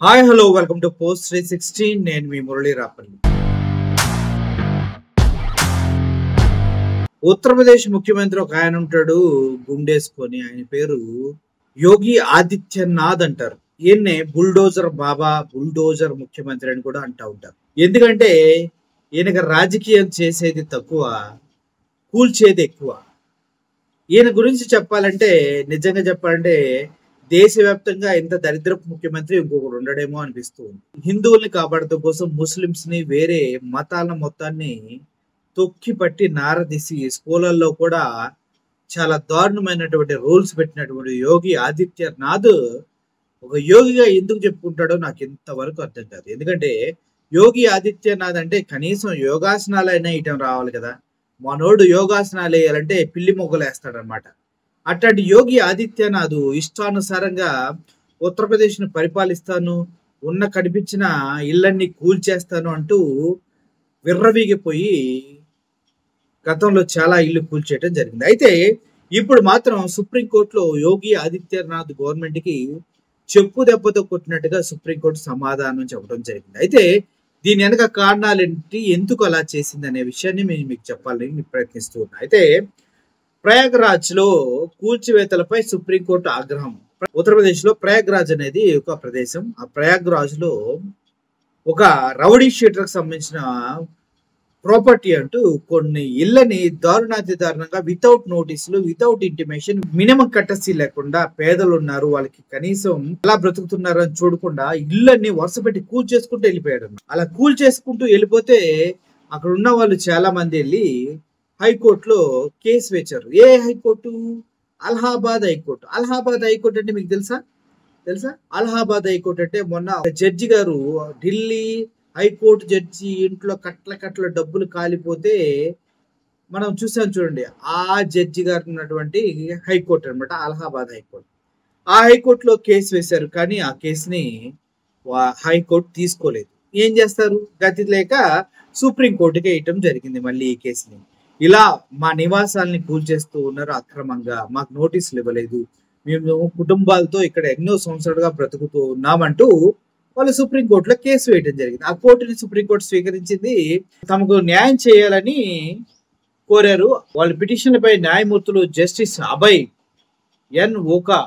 Hi hello welcome to post 316. నేను మీ మురళీ రాపల్లి. ఉత్తరప్రదేశ్ ముఖ్యమంత్రి ఒక ఆయన ఉంటాడు, గుండేసుకొని. ఆయన పేరు యోగి ఆదిత్యనాథ్ అంటారు. ఈయన్నే బుల్డోజర్ బాబా, బుల్డోజర్ ముఖ్యమంత్రి అని కూడా అంటూ ఉంటారు. ఎందుకంటే ఈయనకి రాజకీయం చేసేది తక్కువ, కూల్చేది ఎక్కువ. ఈయన గురించి చెప్పాలంటే, నిజంగా చెప్పాలంటే దేశవ్యాప్తంగా ఇంత దరిద్రపు ముఖ్యమంత్రి ఇంకొకరు ఉండడేమో అనిపిస్తూ ఉంది. హిందువుల్ని కాపాడటం కోసం ముస్లిమ్స్ ని, వేరే మతాల మొత్తాన్ని తొక్కి పట్టి నారదీసి స్కూళ్ళల్లో కూడా చాలా దారుణమైనటువంటి రూల్స్ పెట్టినటువంటి యోగి ఆదిత్యనాథ్ ఒక యోగిగా ఎందుకు చెప్పుకుంటాడో నాకు ఇంతవరకు అర్థం కాదు. ఎందుకంటే యోగి ఆదిత్యనాథ్ అంటే కనీసం యోగాసనాలైనా ఇటం రావాలి కదా. మనోడు యోగాసనాలు వేయాలంటే పిల్లి మొగ్గలు వేస్తాడనమాట. అట్లాంటి యోగి ఆదిత్యనాథ్ ఇష్టానుసారంగా ఉత్తరప్రదేశ్ను పరిపాలిస్తాను, ఉన్న కనిపించిన ఇళ్ళన్ని కూల్చేస్తాను అంటూ విర్రవీగిపోయి గతంలో చాలా ఇల్లు కూల్చేయడం జరిగింది. అయితే ఇప్పుడు మాత్రం సుప్రీంకోర్టులో యోగి ఆదిత్యనాథ్ గవర్నమెంట్కి చెప్పు దెబ్బతో కొట్టినట్టుగా సుప్రీంకోర్టు సమాధానం చెప్పడం జరిగింది. అయితే దీని వెనక కారణాలు ఏంటి, ఎందుకు అలా చేసింది అనే విషయాన్ని మీకు చెప్పాలని ప్రయత్నిస్తూ ఉన్నా. అయితే ప్రయాగ్రాజ్ లో కూల్చివేతలపై సుప్రీంకోర్టు ఆగ్రహం. ఉత్తరప్రదేశ్ లో ప్రయాగ్రాజ్ అనేది ఒక ప్రదేశం. ఆ ప్రయాగ్రాజ్ లో ఒక రౌడీ షీటర్కి సంబంధించిన ప్రాపర్టీ అంటూ కొన్ని ఇళ్ళని దారుణాతి దారుణంగా వితౌట్ నోటీసులు, వితౌట్ ఇంటిమేషన్, మినిమం కట్టసీ లేకుండా పేదలు ఉన్నారు, వాళ్ళకి కనీసం ఎలా బ్రతుకుతున్నారు అని చూడకుండా ఇళ్ళని వరుస పెట్టి కూల్ చేసుకుంటూ వెళ్ళిపోయాడు. అలా కూల్ చేసుకుంటూ వెళ్ళిపోతే అక్కడ ఉన్న వాళ్ళు చాలా మంది వెళ్ళి హైకోర్టులో కేసు వేశారు. ఏ high court? Allahabad high court. Allahabad high court అంటే మీకు తెలుసా? అలహాబాద్ హైకోర్టు అంటే మొన్న జడ్జి గారు, ఢిల్లీ హైకోర్టు జడ్జి ఇంట్లో కట్ల డబ్బులు కాలిపోతే మనం చూసాం చూడండి. ఆ జడ్జి గారు ఉన్నటువంటి హైకోర్టు అనమాట అలహాబాద్ హైకోర్టు. ఆ హైకోర్టులో కేసు వేశారు, కానీ ఆ కేసుని హైకోర్టు తీసుకోలేదు. ఏం చేస్తారు? గతి లేక సుప్రీంకోర్టుకి వేయటం జరిగింది మళ్ళీ ఈ కేసుని. ఇలా మా నివాసాలని కూల్చేస్తూ ఉన్నారు అక్రమంగా, మాకు నోటీసులు ఇవ్వలేదు, మేము కుటుంబాలతో ఇక్కడ ఎన్నో సంవత్సరాలుగా బ్రతుకుతూ ఉన్నామంటూ వాళ్ళు సుప్రీంకోర్టులో కేసు వేయడం జరిగింది. ఆ కోర్టుని సుప్రీంకోర్టు స్వీకరించింది. తమకు న్యాయం చేయాలని కోరారు. వాళ్ళ పిటిషన్లపై న్యాయమూర్తులు జస్టిస్ అభయ్ ఎన్ ఓకా,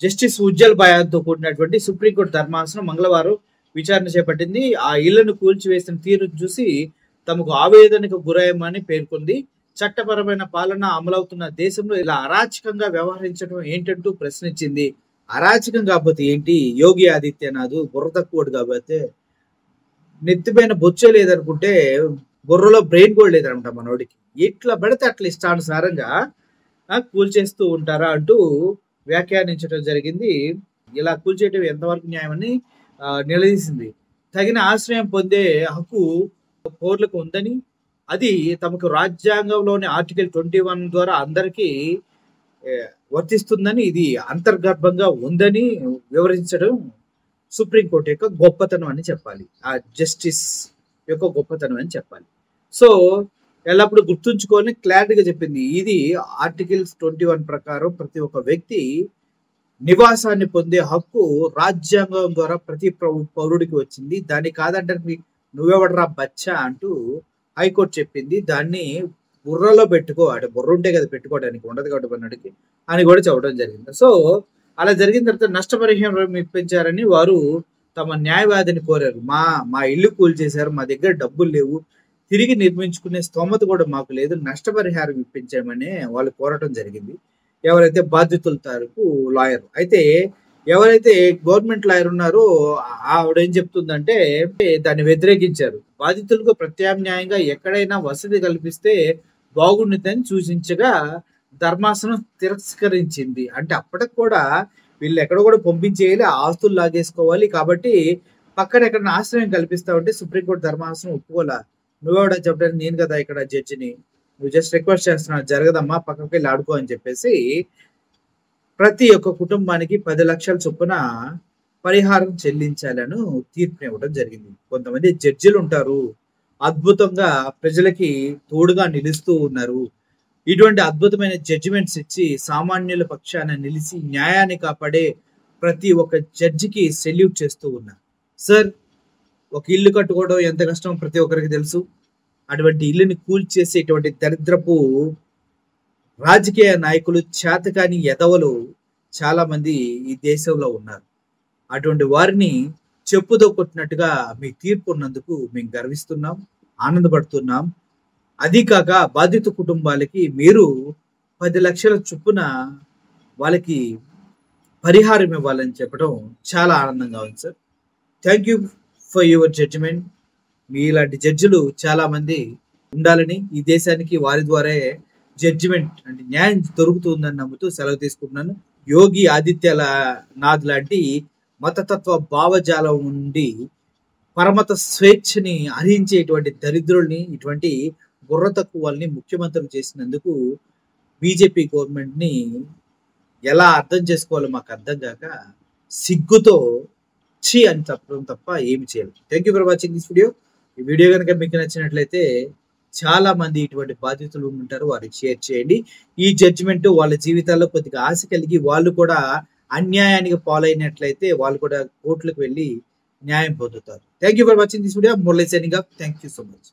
జస్టిస్ ఉజ్జల్ బయాన్తో కూడినటువంటి సుప్రీంకోర్టు ధర్మాసనం మంగళవారం విచారణ చేపట్టింది. ఆ ఇళ్లను కూల్చివేసిన తీరు చూసి తమకు ఆవేదనకు గురయ్యమని పేర్కొంది. చట్టపరమైన పాలన అమలవుతున్న దేశంలో ఇలా అరాచకంగా వ్యవహరించడం ఏంటంటూ ప్రశ్నించింది. అరాచకం కాకపోతే ఏంటి? యోగి ఆదిత్యనాథ్ బుర్ర తక్కువడు కాబట్టి, నెత్తిపైన బొచ్చే లేదనుకుంటే బుర్రలో బ్రెయిన్ కూడా లేదనమాట మనోడికి. ఎట్లా పడితే అట్లా ఇష్టానుసారంగా కూల్చేస్తూ ఉంటారా అంటూ వ్యాఖ్యానించడం జరిగింది. ఇలా కూల్చేయటం ఎంతవరకు న్యాయమని నిలదీసింది. తగిన ఆశ్రయం పొందే హక్కు పౌరులకు ఉందని, అది తమకు రాజ్యాంగంలోని ఆర్టికల్ 21 ద్వారా అందరికీ వర్తిస్తుందని, ఇది అంతర్గర్భంగా ఉందని వివరించడం సుప్రీంకోర్టు యొక్క గొప్పతనం అని చెప్పాలి, ఆ జస్టిస్ యొక్క గొప్పతనం అని చెప్పాలి. సో ఎల్లప్పుడూ గుర్తుంచుకొని క్లారిటీగా చెప్పింది. ఇది ఆర్టికల్స్ 21 ప్రకారం ప్రతి ఒక్క వ్యక్తి నివాసాన్ని పొందే హక్కు రాజ్యాంగం ద్వారా ప్రతి పౌరుడికి వచ్చింది. దాన్ని కాదంటే నువ్వెవడరా బచ్చా అంటూ హైకోర్టు చెప్పింది. దాన్ని బుర్రలో పెట్టుకో, అంటే బుర్ర ఉంటే కదా పెట్టుకోవడానికి, ఉండదు కాబట్టి అన్నడికి అని కూడా చెప్పడం జరిగింది. సో అలా జరిగిన తర్వాత నష్టపరిహారం ఇప్పించారని వారు తమ న్యాయవాదిని కోరారు. మా ఇల్లు కూల్చేశారు, మా దగ్గర డబ్బులు లేవు, తిరిగి నిర్మించుకునే స్తోమత కూడా మాకు లేదు, నష్టపరిహారం ఇప్పించామని వాళ్ళు కోరటం జరిగింది. ఎవరైతే బాధితుల తరపు లాయర్, అయితే ఎవరైతే గవర్నమెంట్ లాయర్ ఉన్నారో ఆవిడ ఏం చెప్తుందంటే దాన్ని వ్యతిరేకించారు. బాధితులకు ప్రత్యామ్నాయంగా ఎక్కడైనా వసతి కల్పిస్తే బాగుంటుందని సూచించగా ధర్మాసనం తిరస్కరించింది. అంటే అప్పటికి కూడా వీళ్ళు ఎక్కడ కూడా పంపించేయాలి, ఆస్తులు లాగేసుకోవాలి, కాబట్టి పక్కన ఎక్కడ ఆశ్రయం కల్పిస్తామంటే సుప్రీంకోర్టు ధర్మాసనం ఒప్పుకోలే. నువ్వెవడా చెప్పడానికి, నేను కదా ఇక్కడ జడ్జిని, నువ్వు జస్ట్ రిక్వెస్ట్ చేస్తున్నావు, జరగదమ్మా, పక్కకి వెళ్ళి ఆడుకో అని చెప్పేసి ప్రతి ఒక్క కుటుంబానికి 10 లక్షల చొప్పున పరిహారం చెల్లించాలను తీర్పునివ్వడం జరిగింది. కొంతమంది జడ్జిలు ఉంటారు, అద్భుతంగా ప్రజలకి తోడుగా నిలుస్తూ ఉన్నారు. ఇటువంటి అద్భుతమైన జడ్జిమెంట్స్ ఇచ్చి సామాన్యుల పక్షాన నిలిచి న్యాయాన్ని కాపాడే ప్రతి ఒక్క జడ్జికి సెల్యూట్ చేస్తూ ఉన్నా. సార్, ఒక ఇల్లు కట్టుకోవడం ఎంత కష్టం ప్రతి ఒక్కరికి తెలుసు. అటువంటి ఇల్లుని కూల్చేసేటువంటి దరిద్రపు రాజకీయ నాయకులు, చేతకాని ఎదవలు చాలా మంది ఈ దేశంలో ఉన్నారు. అటువంటి వారిని చెప్పుతో కొట్టినట్టుగా మీ తీర్పు ఉన్నందుకు మేము గర్విస్తున్నాం, ఆనందపడుతున్నాం. అది కాక బాధిత కుటుంబాలకి మీరు 10 లక్షల చొప్పున వాళ్ళకి పరిహారం ఇవ్వాలని చెప్పడం చాలా ఆనందంగా ఉంది sir. Thank you for your judgement. మీలాంటి జడ్జిలు చాలా మంది ఉండాలని, ఈ దేశానికి వారి ద్వారా జడ్జిమెంట్ అంటే న్యాయం దొరుకుతుందని నమ్ముతూ సెలవు తీసుకుంటున్నాను. యోగి ఆదిత్యనాథ్ లాంటి మతతత్వ భావజాలం నుండి పరమత స్వేచ్ఛని హరించేటువంటి దరిద్రుల్ని, ఇటువంటి బుర్ర తక్కువల్ని ముఖ్యమంత్రులు చేసినందుకు బీజేపీ గవర్నమెంట్ని ఎలా అర్థం చేసుకోవాలో మాకు అర్థం కాక సిగ్గుతో ఛీ అని చెప్పడం తప్ప ఏమి చేయాలి. Thank you for watching this video. ఈ వీడియో కనుక మీకు నచ్చినట్లయితే చాలా మంది ఇటువంటి బాధితులు ఉంటారు, వారికి షేర్ చేయండి. ఈ జడ్జిమెంట్ వాళ్ళ జీవితాల్లో కొద్దిగా ఆశ కలిగి వాళ్ళు కూడా అన్యాయానికి పాలైనట్లయితే వాళ్ళు కూడా కోర్టులకు వెళ్ళి న్యాయం పొందుతారు. Thank you for watching this video. Murali signing off. Thank you so much.